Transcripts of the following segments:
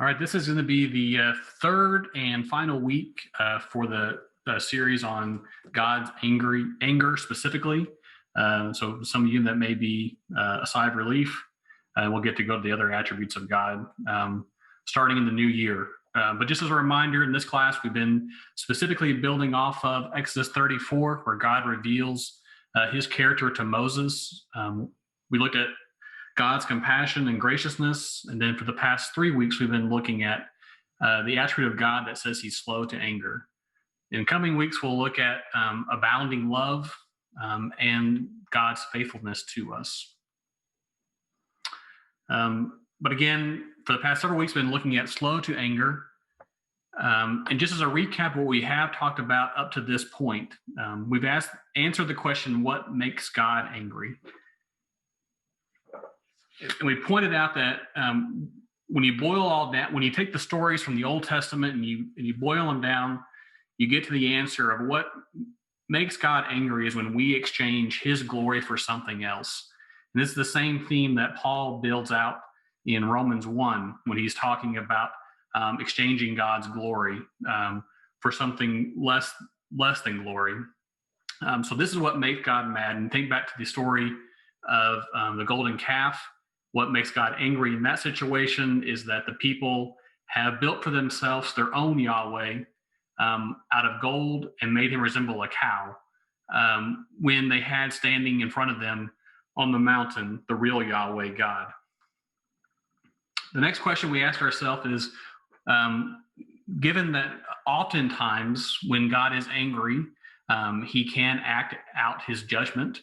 All right, this is going to be the third and final week for the series on God's anger specifically. So some of you that may be a sigh of relief, we'll get to go to the other attributes of God starting in the new year. But just as a reminder, in this class, we've been specifically building off of Exodus 34, where God reveals his character to Moses. We looked at God's compassion and graciousness. And then for the past 3 weeks, we've been looking at the attribute of God that says he's slow to anger. In coming weeks, we'll look at abounding love and God's faithfulness to us. But again, for the past several weeks, we've been looking at slow to anger. And just as a recap, what we have talked about up to this point, we've answered the question, what makes God angry? And we pointed out that when you boil all that, when you take the stories from the Old Testament and you boil them down, you get to the answer of what makes God angry is when we exchange his glory for something else. And this is the same theme that Paul builds out in Romans 1 when he's talking about exchanging God's glory for something less than glory. So this is what makes God mad. And think back to the story of the golden calf. What makes God angry in that situation is that the people have built for themselves their own Yahweh out of gold and made him resemble a cow when they had standing in front of them on the mountain the real Yahweh God. The next question we ask ourselves is, given that oftentimes when God is angry, he can act out his judgment.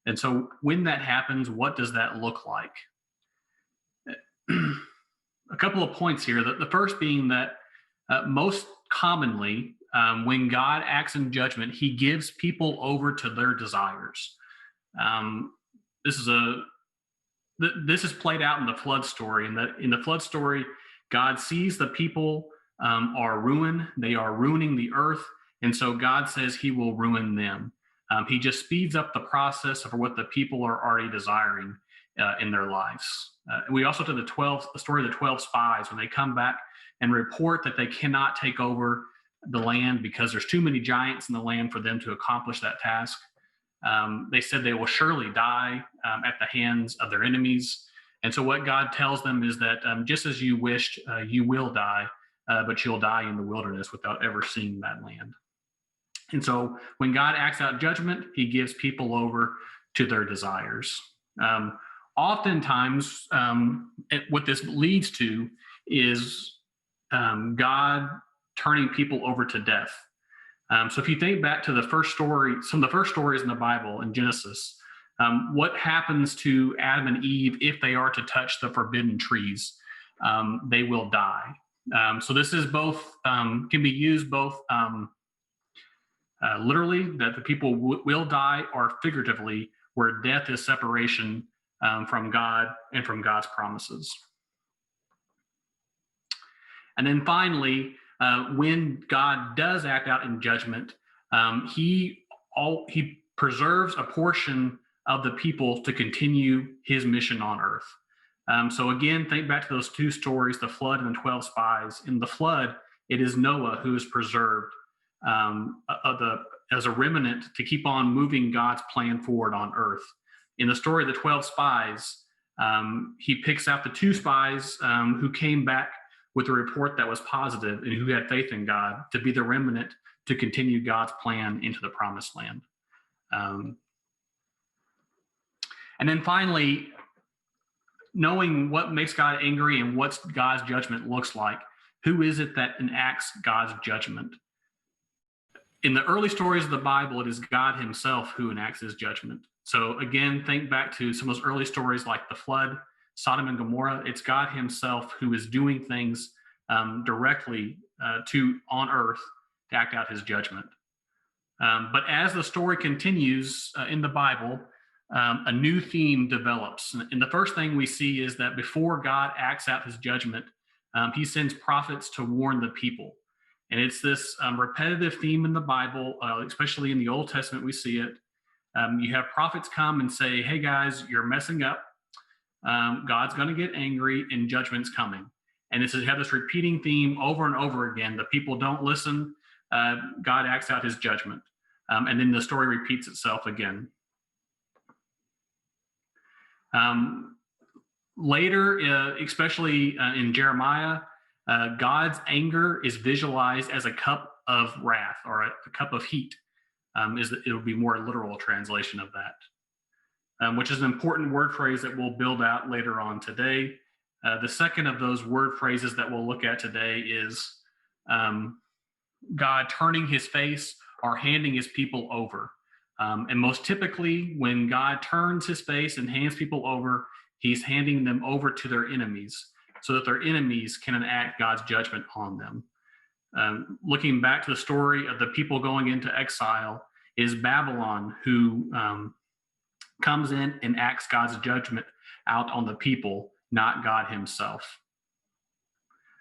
And so when that happens, what does that look like? A couple of points here. The first being that most commonly, when God acts in judgment, he gives people over to their desires. This is played out in the flood story. And in the flood story, God sees the people are ruined. They are ruining the earth. And so God says he will ruin them. He just speeds up the process of what the people are already desiring in their lives. We also did the story of the 12 spies when they come back and report that they cannot take over the land because there's too many giants in the land for them to accomplish that task. They said they will surely die at the hands of their enemies. And so what God tells them is that just as you wished, you will die, but you'll die in the wilderness without ever seeing that land. And so when God acts out judgment, he gives people over to their desires. Oftentimes, what this leads to is God turning people over to death. So if you think back to the first story, some of the first stories in the Bible in Genesis, what happens to Adam and Eve if they are to touch the forbidden trees? They will die. So this is both, can be used both literally, that the people will die, or figuratively, where death is separation from God and from God's promises. And then finally, when God does act out in judgment, he preserves a portion of the people to continue his mission on earth. So again, think back to those two stories, the flood and the 12 spies. In the flood, it is Noah who is preserved as a remnant to keep on moving God's plan forward on earth. In the story of the 12 spies, he picks out the 2 spies who came back with a report that was positive and who had faith in God to be the remnant to continue God's plan into the promised land. And then finally, knowing what makes God angry and what God's judgment looks like, who is it that enacts God's judgment? In the early stories of the Bible, it is God himself who enacts his judgment. So again, think back to some of those early stories like the flood, Sodom and Gomorrah. It's God himself who is doing things directly on earth to act out his judgment. But as the story continues in the Bible, a new theme develops. And the first thing we see is that before God acts out his judgment, he sends prophets to warn the people. And it's this repetitive theme in the Bible, especially in the Old Testament, we see it. You have prophets come and say, hey guys, you're messing up. God's going to get angry and judgment's coming. And you have this repeating theme over and over again. The people don't listen. God acts out his judgment. And then the story repeats itself again. Later, especially in Jeremiah, God's anger is visualized as a cup of wrath or a cup of heat. It would be more literal translation of that, which is an important word phrase that we'll build out later on today. The second of those word phrases that we'll look at today is God turning his face or handing his people over. And most typically, when God turns his face and hands people over, he's handing them over to their enemies so that their enemies can enact God's judgment on them. Looking back to the story of the people going into exile, is Babylon, who comes in and acts God's judgment out on the people, not God himself.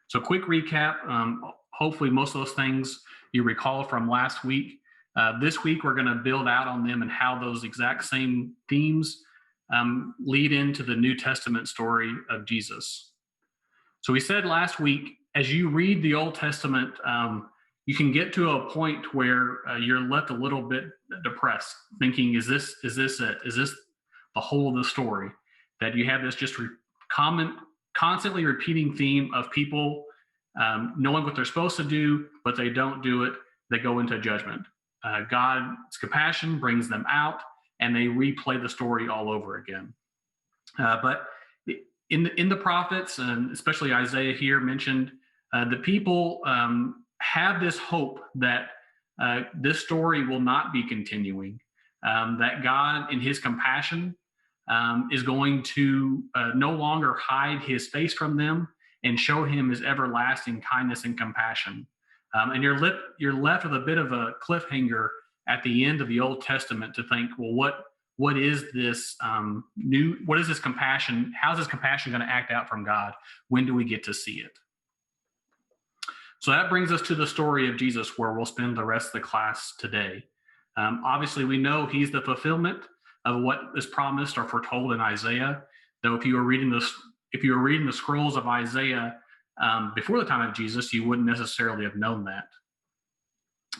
So quick recap. Hopefully most of those things you recall from last week. This week, we're going to build out on them and how those exact same themes lead into the New Testament story of Jesus. So we said last week, as you read the Old Testament, you can get to a point where you're left a little bit depressed, thinking, is this it? Is this the whole of the story? That you have this just constantly repeating theme of people knowing what they're supposed to do, but they don't do it. They go into judgment. God's compassion brings them out, and they replay the story all over again. But in the prophets, and especially Isaiah here mentioned, the people have this hope that this story will not be continuing, that God in his compassion is going to no longer hide his face from them and show him his everlasting kindness and compassion. And you're left with a bit of a cliffhanger at the end of the Old Testament to think, well, what is this what is this compassion? How's this compassion going to act out from God? When do we get to see it? So that brings us to the story of Jesus, where we'll spend the rest of the class today. Obviously, we know he's the fulfillment of what is promised or foretold in Isaiah. Though if you were reading the scrolls of Isaiah before the time of Jesus, you wouldn't necessarily have known that.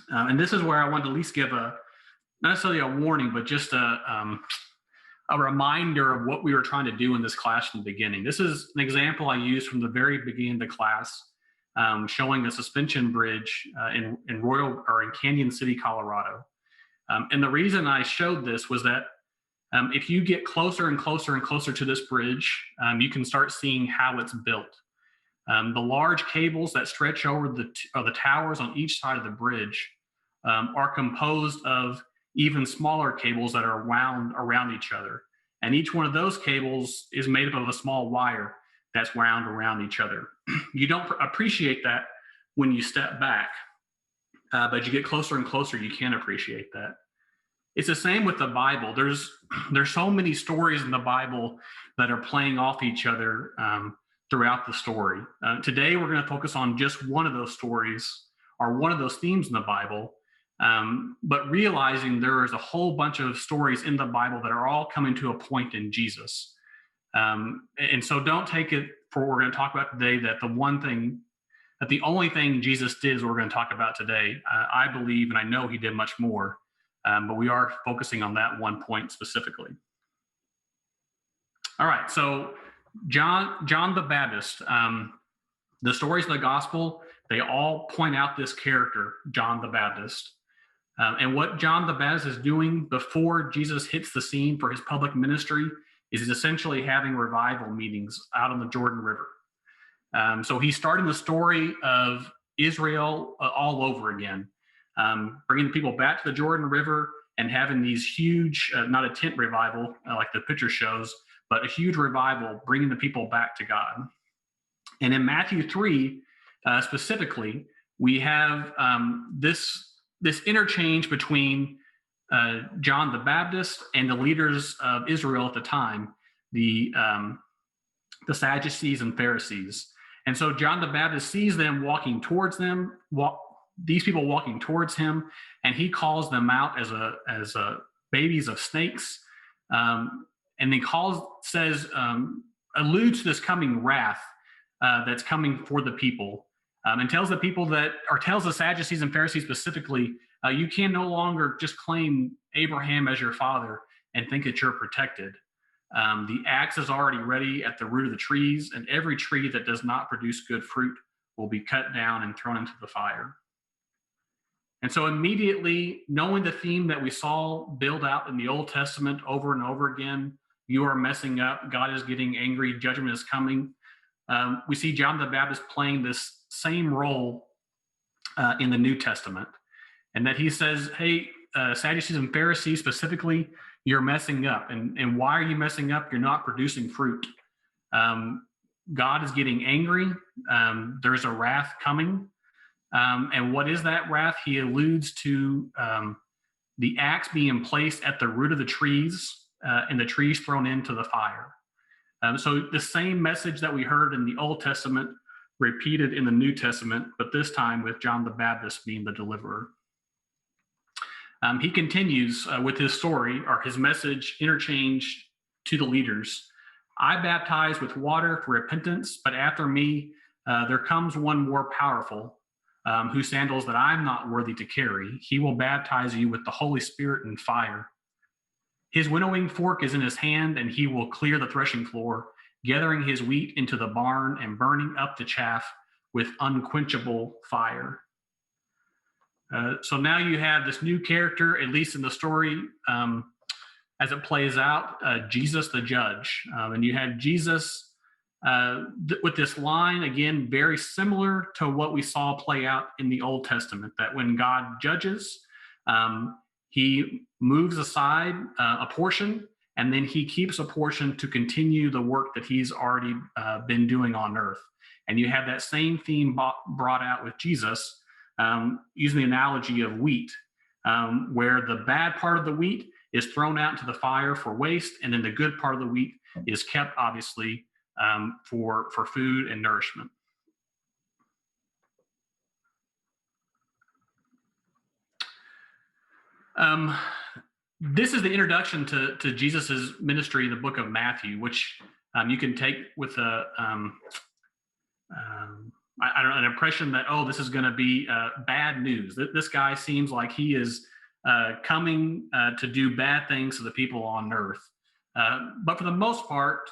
And this is where I wanted to at least give not necessarily a warning, but just a reminder of what we were trying to do in this class from the beginning. This is an example I used from the very beginning of the class, showing a suspension bridge in Canyon City, Colorado. And the reason I showed this was that if you get closer and closer and closer to this bridge, you can start seeing how it's built. The large cables that stretch over the towers on each side of the bridge are composed of even smaller cables that are wound around each other. And each one of those cables is made up of a small wire that's wound around each other. You don't appreciate that when you step back, but you get closer and closer, you can appreciate that. It's the same with the Bible. There's so many stories in the Bible that are playing off each other throughout the story. Today, we're going to focus on just one of those stories or one of those themes in the Bible, but realizing there is a whole bunch of stories in the Bible that are all coming to a point in Jesus. And so don't take it for what we're going to talk about today, that the only thing Jesus did is what we're going to talk about today. I believe, and I know he did much more, but we are focusing on that one point specifically. All right, so John the Baptist, the stories of the gospel, they all point out this character, John the Baptist. And what John the Baptist is doing before Jesus hits the scene for his public ministry is he's essentially having revival meetings out on the Jordan River. So he's starting the story of Israel all over again, bringing the people back to the Jordan River and having these huge, not a tent revival like the picture shows, but a huge revival, bringing the people back to God. And in Matthew 3, specifically, we have this interchange between John the Baptist and the leaders of Israel at the time, the Sadducees and Pharisees. And so John the Baptist sees them walking towards them, these people walking towards him, and he calls them out as babies of snakes. And then alludes to this coming wrath that's coming for the people, and tells the people that, or tells the Sadducees and Pharisees specifically, you can no longer just claim Abraham as your father and think that you're protected. The axe is already ready at the root of the trees, and every tree that does not produce good fruit will be cut down and thrown into the fire. And so immediately, knowing the theme that we saw build out in the Old Testament over and over again, you are messing up, God is getting angry, judgment is coming. We see John the Baptist playing this same role in the New Testament. And that he says, hey, Sadducees and Pharisees specifically, you're messing up. And why are you messing up? You're not producing fruit. God is getting angry. There's a wrath coming. And what is that wrath? He alludes to the axe being placed at the root of the trees and the trees thrown into the fire. So the same message that we heard in the Old Testament repeated in the New Testament, but this time with John the Baptist being the deliverer. He continues with his story, or his message interchanged to the leaders. I baptize with water for repentance, but after me there comes one more powerful, whose sandals that I'm not worthy to carry. He will baptize you with the Holy Spirit and fire. His winnowing fork is in his hand, and he will clear the threshing floor, gathering his wheat into the barn and burning up the chaff with unquenchable fire. So now you have this new character, at least in the story, as it plays out, Jesus the judge. And you have Jesus with this line, again, very similar to what we saw play out in the Old Testament, that when God judges, he moves aside a portion, and then he keeps a portion to continue the work that he's already been doing on earth. And you have that same theme brought out with Jesus, using the analogy of wheat, where the bad part of the wheat is thrown out into the fire for waste, and then the good part of the wheat is kept, obviously, for food and nourishment. This is the introduction to Jesus's ministry in the book of Matthew, which you can take with I don't know, an impression that, oh, this is going to be bad news. This guy seems like he is coming to do bad things to the people on earth. But for the most part,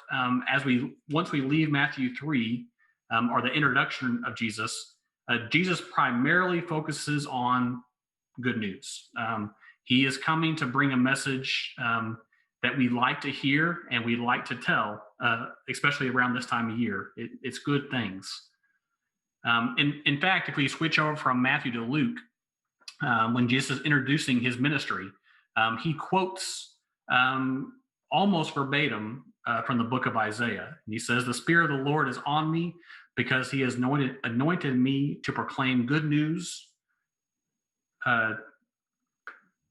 once we leave Matthew 3, or the introduction of Jesus, Jesus primarily focuses on good news. He is coming to bring a message that we like to hear and we like to tell, especially around this time of year. It's good things. In fact, if we switch over from Matthew to Luke, when Jesus is introducing his ministry, he quotes almost verbatim from the book of Isaiah. And he says, "The Spirit of the Lord is on me because he has anointed me to proclaim good news.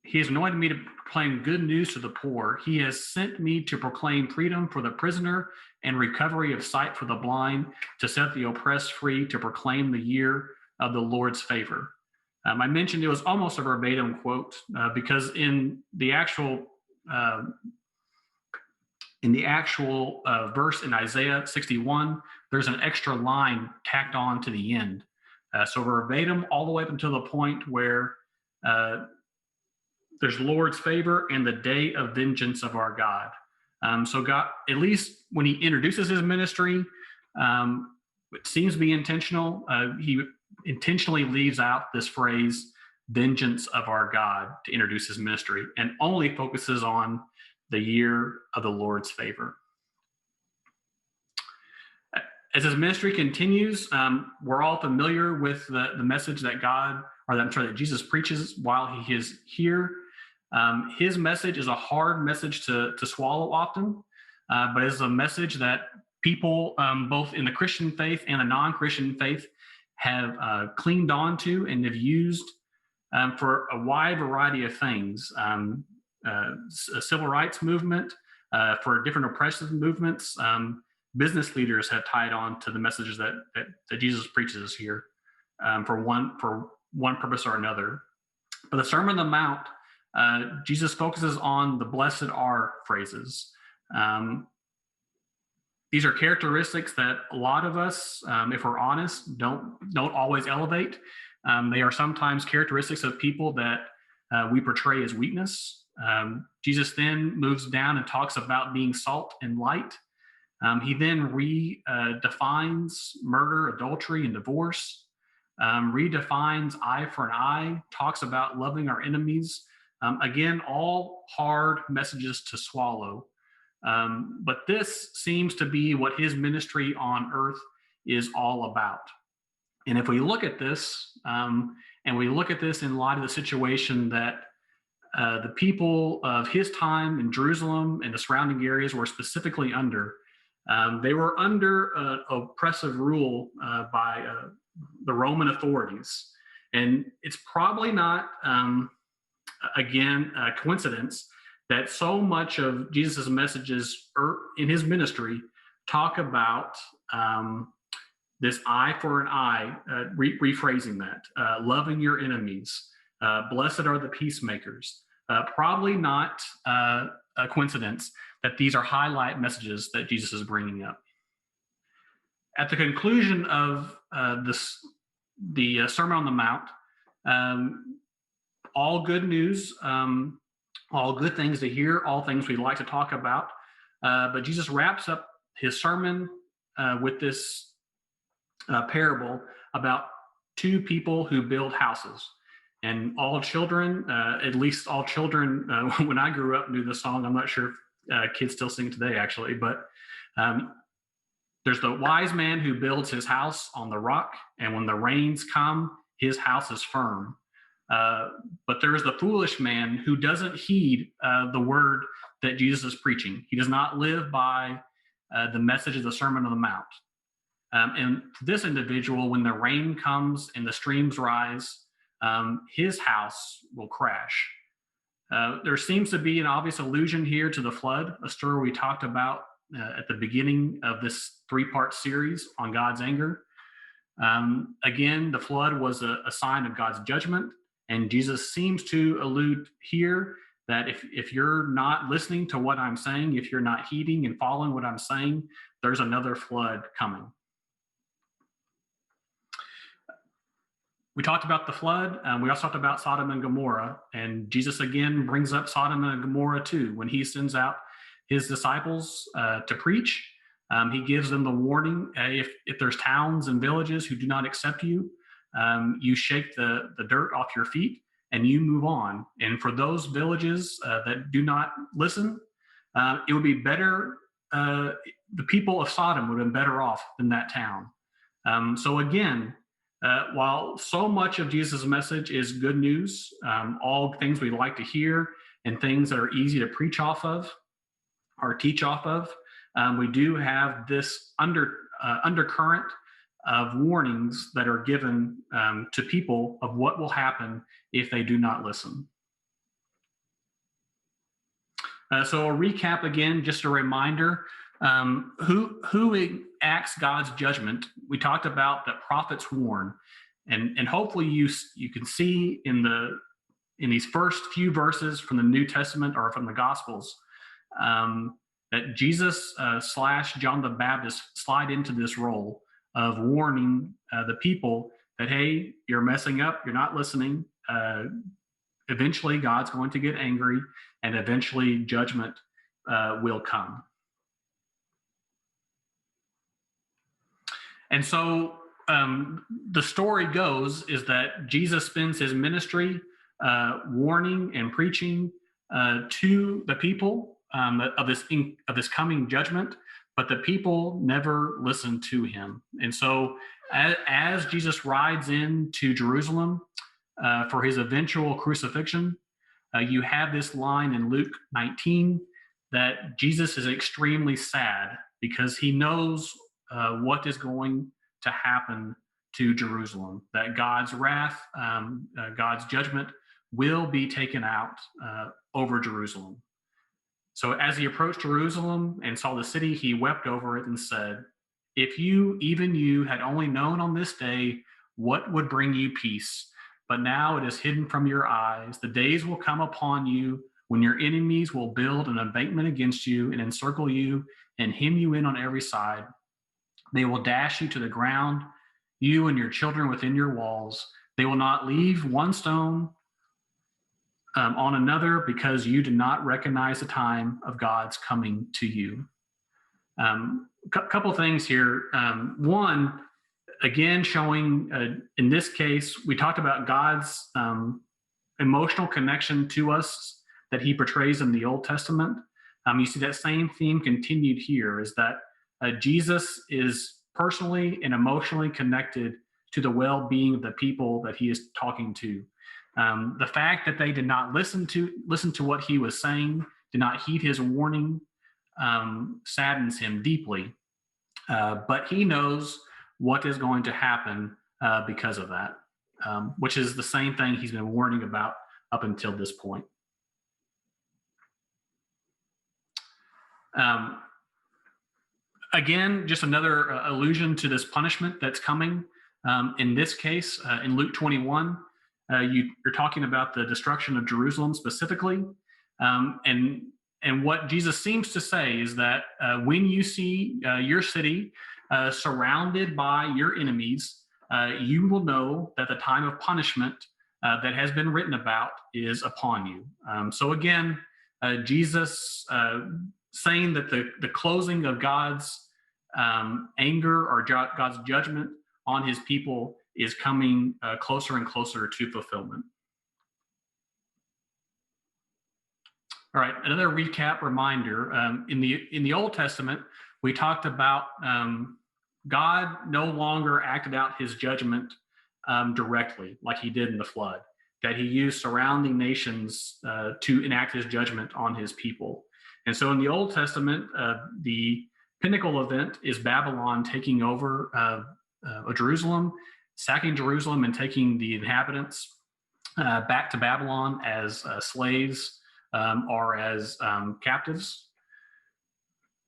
He has anointed me to proclaim good news to the poor. He has sent me to proclaim freedom for the prisoner and recovery of sight for the blind, to set the oppressed free, to proclaim the year of the Lord's favor." I mentioned it was almost a verbatim quote because in the actual verse in Isaiah 61, there's an extra line tacked on to the end. So verbatim all the way up until the point where there's Lord's favor and the day of vengeance of our God. So God, at least when he introduces his ministry, it seems to be intentional. He intentionally leaves out this phrase, vengeance of our God, to introduce his ministry, and only focuses on the year of the Lord's favor. As his ministry continues, we're all familiar with the message that that Jesus preaches while he is here. His message is a hard message to swallow often, but it's a message that people, both in the Christian faith and the non-Christian faith, have clinged on to and have used for a wide variety of things. A civil rights movement, for different oppressive movements. Business leaders have tied on to the messages that Jesus preaches here for one purpose or another. But the Sermon on the Mount, Jesus focuses on the blessed are phrases. These are characteristics that a lot of us, if we're honest, don't always elevate. They are sometimes characteristics of people that we portray as weakness. Jesus then moves down and talks about being salt and light. He then redefines murder, adultery, and divorce, redefines eye for an eye, talks about loving our enemies. Again, all hard messages to swallow. But this seems to be what his ministry on earth is all about. And if we look at this, and we look at this in light of the situation that the people of his time in Jerusalem and the surrounding areas were specifically under, they were under oppressive rule by the Roman authorities. And it's probably not, again, a coincidence that so much of Jesus' messages in his ministry talk about this eye for an eye, rephrasing that, loving your enemies, blessed are the peacemakers. Probably not a coincidence that these are highlight messages that Jesus is bringing up. At the conclusion of the Sermon on the Mount, all good news, all good things to hear, all things we'd like to talk about. But Jesus wraps up his sermon with this parable about two people who build houses. And all children, at least all children, when I grew up, knew the song. I'm not sure if kids still sing today, actually. But there's the wise man who builds his house on the rock, and when the rains come, his house is firm. But there is the foolish man who doesn't heed the word that Jesus is preaching. He does not live by the message of the Sermon on the Mount. And this individual, when the rain comes and the streams rise, his house will crash. There seems to be an obvious allusion here to the flood, a story we talked about at the beginning of this 3-part series on God's anger. Again, the flood was a sign of God's judgment. And Jesus seems to allude here that if you're not listening to what I'm saying, if you're not heeding and following what I'm saying, there's another flood coming. We talked about the flood. We also talked about Sodom and Gomorrah. And Jesus again brings up Sodom and Gomorrah too. When he sends out his disciples to preach, he gives them the warning, if there's towns and villages who do not accept you, you shake the dirt off your feet and you move on. And for those villages that do not listen, it would be better, the people of Sodom would have been better off than that town. So again, while so much of Jesus' message is good news, all things we like to hear and things that are easy to preach off of or teach off of, we do have this undercurrent of warnings that are given to people of what will happen if they do not listen. So a recap again, just a reminder, who acts God's judgment. We talked about that prophets warn, and hopefully you can see in these first few verses from the New Testament or from the Gospels that Jesus / John the Baptist slide into this role of warning the people that, hey, you're messing up, you're not listening. Eventually, God's going to get angry, and eventually judgment will come. And so the story goes is that Jesus spends his ministry warning and preaching to the people of this coming judgment, but the people never listen to him. And so as Jesus rides into Jerusalem for his eventual crucifixion, you have this line in Luke 19 that Jesus is extremely sad because he knows what is going to happen to Jerusalem, that God's wrath, God's judgment will be taken out over Jerusalem. So as he approached Jerusalem and saw the city, he wept over it and said, if you, even you, had only known on this day what would bring you peace, but now it is hidden from your eyes. The days will come upon you when your enemies will build an embankment against you and encircle you and hem you in on every side. They will dash you to the ground, you and your children within your walls. They will not leave one stone on another, because you do not recognize the time of God's coming to you. Couple things here. One, again, showing in this case, we talked about God's emotional connection to us that he portrays in the Old Testament. You see that same theme continued here, is that Jesus is personally and emotionally connected to the well-being of the people that he is talking to. The fact that they did not listen to what he was saying, did not heed his warning, saddens him deeply. But he knows what is going to happen because of that, which is the same thing he's been warning about up until this point. Again, just another allusion to this punishment that's coming. In this case, in Luke 21, you're talking about the destruction of Jerusalem specifically. And what Jesus seems to say is that when you see your city surrounded by your enemies, you will know that the time of punishment that has been written about is upon you. So again, Jesus saying that the closing of God's anger or God's judgment on his people is coming closer and closer to fulfillment. All right, another recap reminder. In the Old Testament, we talked about God no longer acted out his judgment directly like he did in the flood, that he used surrounding nations to enact his judgment on his people. And so in the Old Testament, the pinnacle event is Babylon taking over Jerusalem, sacking Jerusalem and taking the inhabitants back to Babylon as slaves or as captives.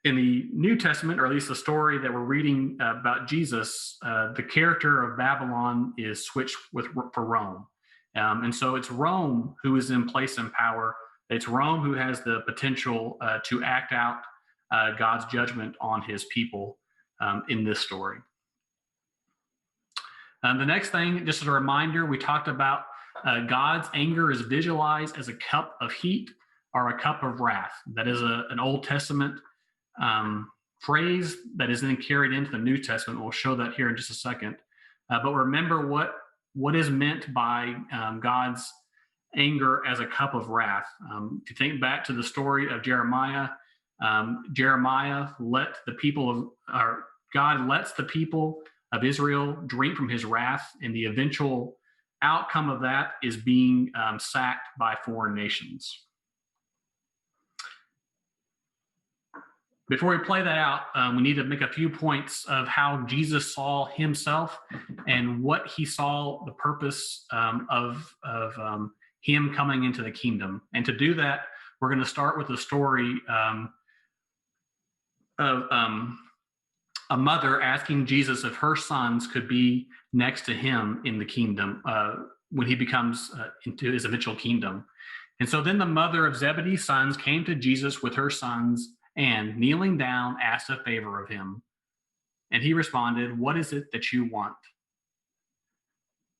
In the New Testament, or at least the story that we're reading about Jesus, the character of Babylon is switched for Rome. And so it's Rome who is in place and power. It's Rome who has the potential to act out God's judgment on his people in this story. The next thing, just as a reminder, we talked about God's anger is visualized as a cup of heat or a cup of wrath. That is an Old Testament phrase that is then carried into the New Testament. We'll show that here in just a second. But remember what is meant by God's anger as a cup of wrath. If you think back to the story of Jeremiah, God lets the people of Israel drink from his wrath, and the eventual outcome of that is being sacked by foreign nations. Before we play that out, we need to make a few points of how Jesus saw himself and what he saw the purpose of him coming into the kingdom. And to do that, we're going to start with the story of a mother asking Jesus if her sons could be next to him in the kingdom when he becomes into his eventual kingdom. And so then the mother of Zebedee's sons came to Jesus with her sons and, kneeling down, asked a favor of him. And he responded, "What is it that you want?"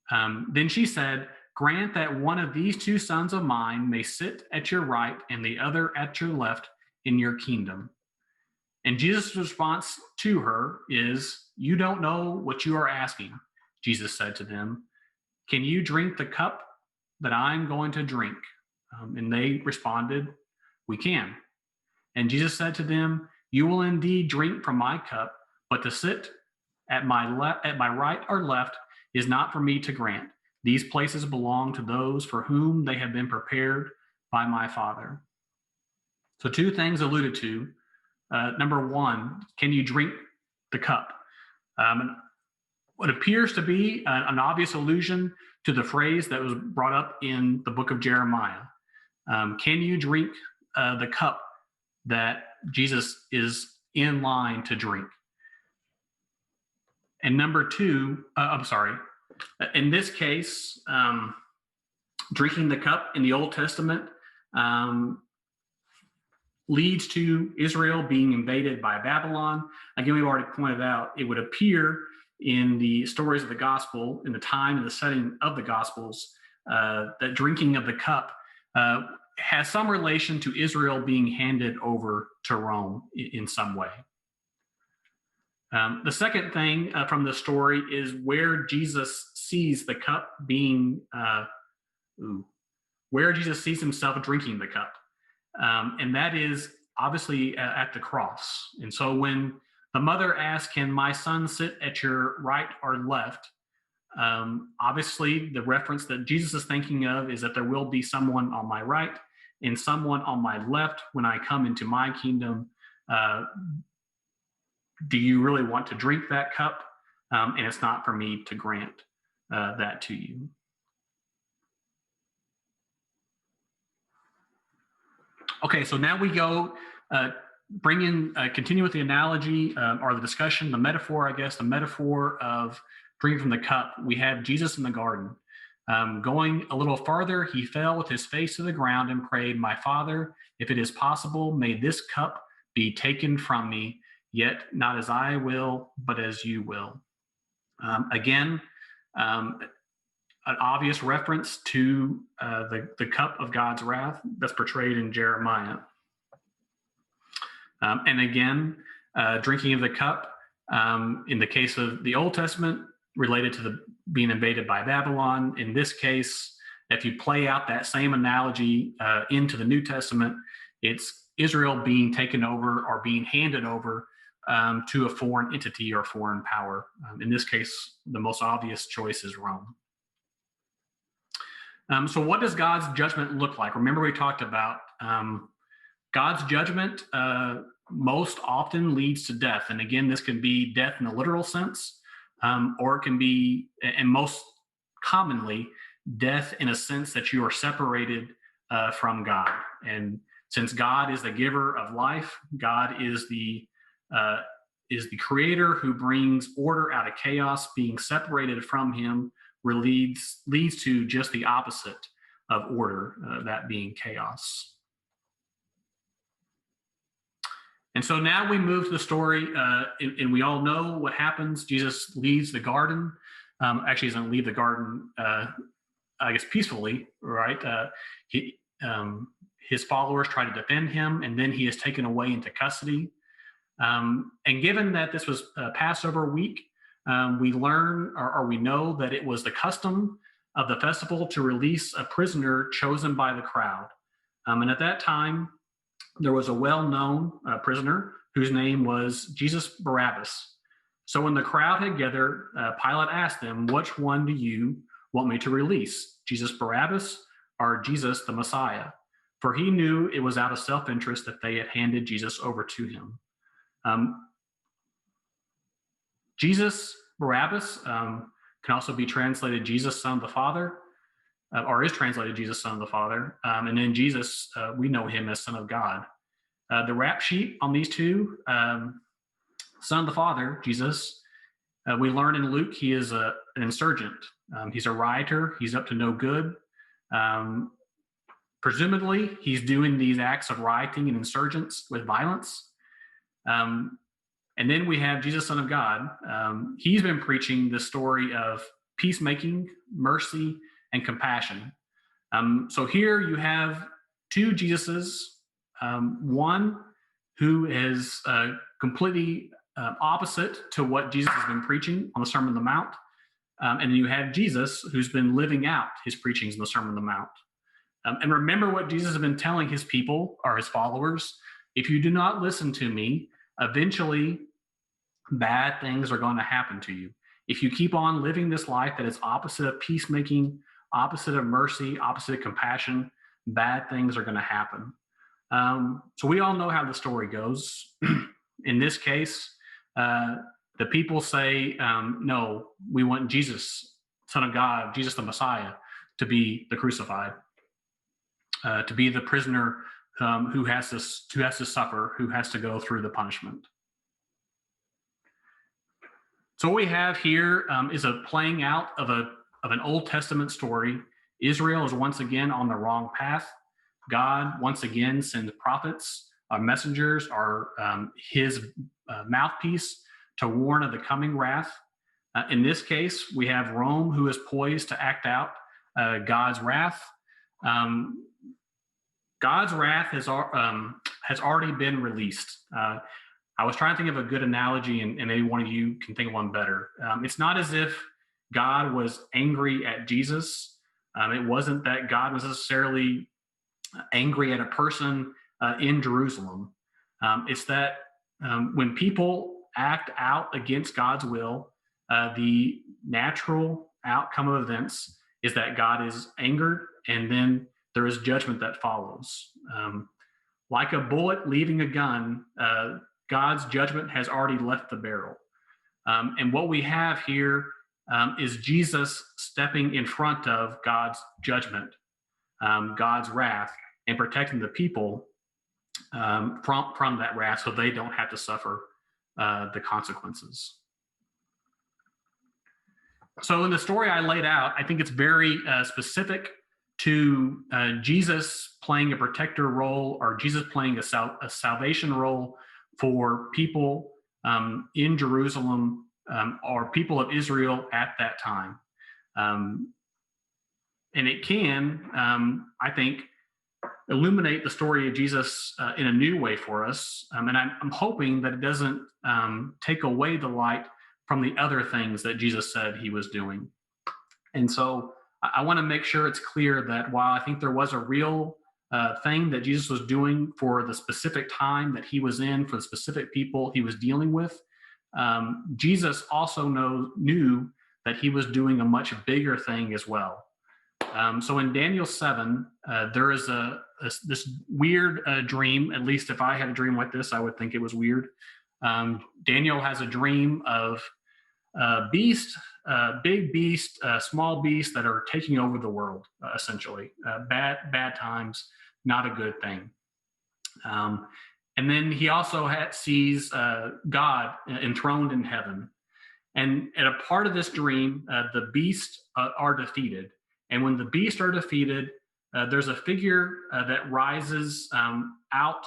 Then she said, "Grant that one of these two sons of mine may sit at your right and the other at your left in your kingdom." And Jesus' response to her is, "You don't know what you are asking." Jesus said to them, "Can you drink the cup that I'm going to drink?" And they responded, "We can." And Jesus said to them, "You will indeed drink from my cup, but to sit at my right or left is not for me to grant. These places belong to those for whom they have been prepared by my Father." So two things alluded to. Number one, can you drink the cup? What appears to be an obvious allusion to the phrase that was brought up in the book of Jeremiah. Can you drink the cup that Jesus is in line to drink? And number two, in this case, drinking the cup in the Old Testament leads to Israel being invaded by Babylon. Again, we've already pointed out, it would appear in the stories of the gospel, in the time and the setting of the gospels, that drinking of the cup has some relation to Israel being handed over to Rome in some way. The second thing from the story is where Jesus sees the cup being, where Jesus sees himself drinking the cup. And that is obviously at the cross. And so when the mother asks, "Can my son sit at your right or left?" Obviously, the reference that Jesus is thinking of is that there will be someone on my right and someone on my left when I come into my kingdom. Do you really want to drink that cup? And it's not for me to grant that to you. Okay, so now we go continue with the analogy or the discussion, the metaphor, I guess, the metaphor of drinking from the cup. We have Jesus in the garden. Going a little farther, he fell with his face to the ground and prayed, "My Father, if it is possible, may this cup be taken from me, yet not as I will, but as you will." Again, an obvious reference to the cup of God's wrath that's portrayed in Jeremiah. And again, drinking of the cup, in the case of the Old Testament, related to the being invaded by Babylon. In this case, if you play out that same analogy into the New Testament, it's Israel being taken over or being handed over to a foreign entity or foreign power. In this case, the most obvious choice is Rome. So what does God's judgment look like? Remember, we talked about God's judgment most often leads to death. And again, this can be death in the literal sense, or it can be, and most commonly, death in a sense that you are separated from God. And since God is the giver of life, God is the creator who brings order out of chaos. Being separated from him leads to just the opposite of order, that being chaos. And so now we move to the story, and we all know what happens. Jesus leaves the garden. Actually, he doesn't leave the garden, I guess, peacefully, right? His followers try to defend him, and then he is taken away into custody. And given that this was Passover week, we learn or we know that it was the custom of the festival to release a prisoner chosen by the crowd. And at that time, there was a well-known prisoner whose name was Jesus Barabbas. So when the crowd had gathered, Pilate asked them, "Which one do you want me to release, Jesus Barabbas or Jesus the Messiah?" For he knew it was out of self-interest that they had handed Jesus over to him. Jesus Barabbas can also be translated Jesus, Son of the Father, or is translated Jesus, Son of the Father. And then Jesus, we know him as Son of God. The rap sheet on these two, Son of the Father, Jesus, we learn in Luke he is an insurgent. He's a rioter. He's up to no good. Presumably, he's doing these acts of rioting and insurgents with violence. And then we have Jesus, Son of God. He's been preaching the story of peacemaking, mercy, and compassion. So here you have two Jesuses, one who is completely opposite to what Jesus has been preaching on the Sermon on the Mount. And then you have Jesus who's been living out his preachings in the Sermon on the Mount. And remember what Jesus has been telling his people or his followers: if you do not listen to me, eventually bad things are going to happen to you. If you keep on living this life that is opposite of peacemaking, opposite of mercy, opposite of compassion, bad things are going to happen. So we all know how the story goes. In this case, the people say, no, we want Jesus, Son of God, Jesus the Messiah, to be the crucified, to be the prisoner who has to suffer, who has to go through the punishment. So what we have here is a playing out of an Old Testament story. Israel is once again on the wrong path. God once again sends prophets our messengers, are his mouthpiece to warn of the coming wrath. In this case, we have Rome, who is poised to act out God's wrath. God's wrath has already been released. I was trying to think of a good analogy, and maybe one of you can think of one better. It's not as if God was angry at Jesus. It wasn't that God was necessarily angry at a person in Jerusalem. It's that when people act out against God's will, the natural outcome of events is that God is angered, and then there is judgment that follows. Like a bullet leaving a gun, God's judgment has already left the barrel. And what we have here is Jesus stepping in front of God's judgment, God's wrath, and protecting the people from that wrath so they don't have to suffer the consequences. So in the story I laid out, I think it's very specific to Jesus playing a protector role, or Jesus playing a salvation role for people in Jerusalem, or people of Israel at that time. And it can, I think, illuminate the story of Jesus in a new way for us. And I'm hoping that it doesn't take away the light from the other things that Jesus said he was doing. And so I want to make sure it's clear that while I think there was a real thing that Jesus was doing for the specific time that he was in, for the specific people he was dealing with, Jesus also knew that he was doing a much bigger thing as well. So in Daniel 7, there is this weird dream. At least if I had a dream like this, I would think it was weird. Daniel has a dream of beast, big beast, small beast that are taking over the world, essentially. Bad times, not a good thing. And then he also sees God enthroned in heaven. And at a part of this dream, the beasts are defeated. And when the beasts are defeated, there's a figure that rises out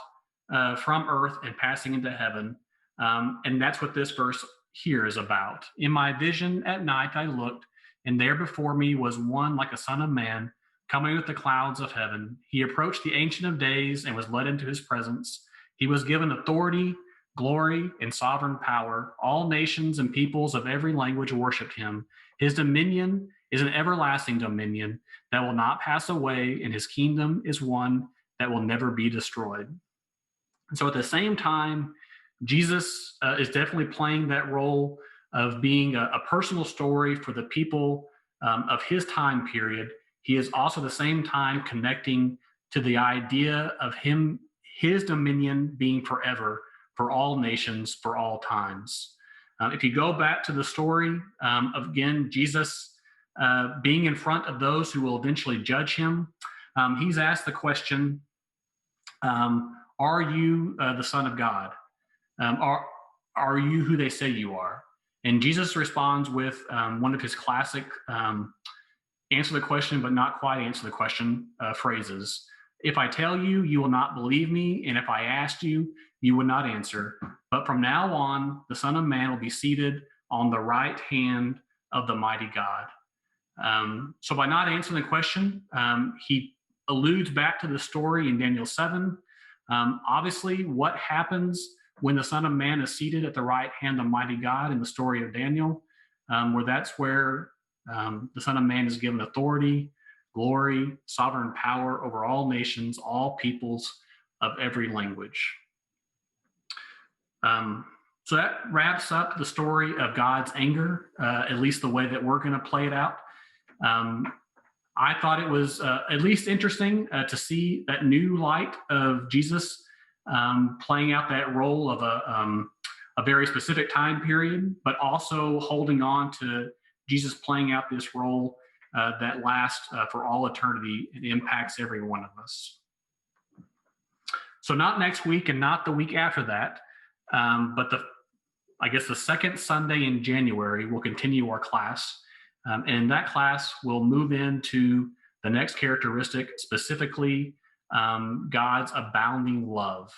from earth and passing into heaven. And that's what this verse here is about. In my vision at night, I looked, and there before me was one like a son of man, coming with the clouds of heaven. He approached the Ancient of Days and was led into his presence. He was given authority, glory, and sovereign power. All nations and peoples of every language worshiped him. His dominion is an everlasting dominion that will not pass away, and his kingdom is one that will never be destroyed. And so at the same time, Jesus is definitely playing that role of being a personal story for the people of his time period. He is also at the same time connecting to the idea of his dominion being forever, for all nations, for all times. If you go back to the story of, again, Jesus being in front of those who will eventually judge him, he's asked the question, are you the Son of God? Are you who they say you are? And Jesus responds with one of his classic answer the question, but not quite answer the question phrases. If I tell you, you will not believe me. And if I asked you, you would not answer. But from now on, the Son of Man will be seated on the right hand of the mighty God. So by not answering the question, he alludes back to the story in Daniel 7. Obviously, what happens when the Son of Man is seated at the right hand of mighty God in the story of Daniel, where the Son of Man is given authority, glory, sovereign power over all nations, all peoples of every language. So that wraps up the story of God's anger, at least the way that we're going to play it out. I thought it was at least interesting to see that new light of Jesus playing out that role of a very specific time period, but also holding on to Jesus playing out this role that lasts for all eternity and impacts every one of us. So not next week and not the week after that, but I guess the second Sunday in January, we'll continue our class. And in that class, we'll move into the next characteristic, specifically God's abounding love.